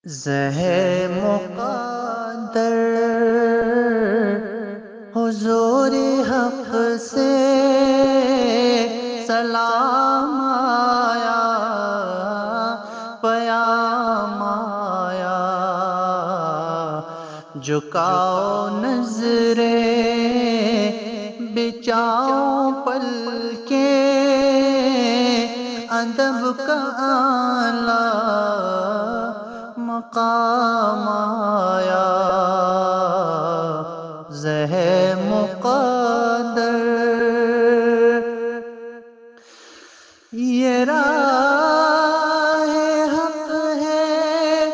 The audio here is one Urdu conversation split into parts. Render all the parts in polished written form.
زہ مقدر حضور حق سے سلام آیا، پیام آیا، جھکاؤ نظریں بچاؤ پلکیں، ادب کا اعلیٰ مقام آیا، زہ مقدر۔ یہ راہ حق ہے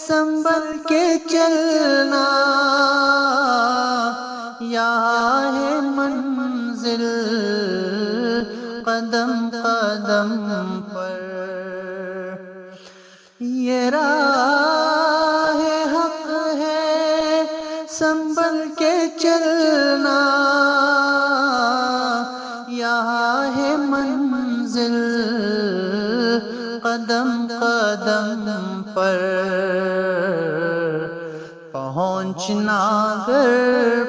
سنبھل کے چلنا، یہاں ہے منزل قدم قدم پر۔ یہ راہ حق ہے سنبھل کے چلنا، یہاں ہے منزل قدم قدم پر۔ پہنچنا گر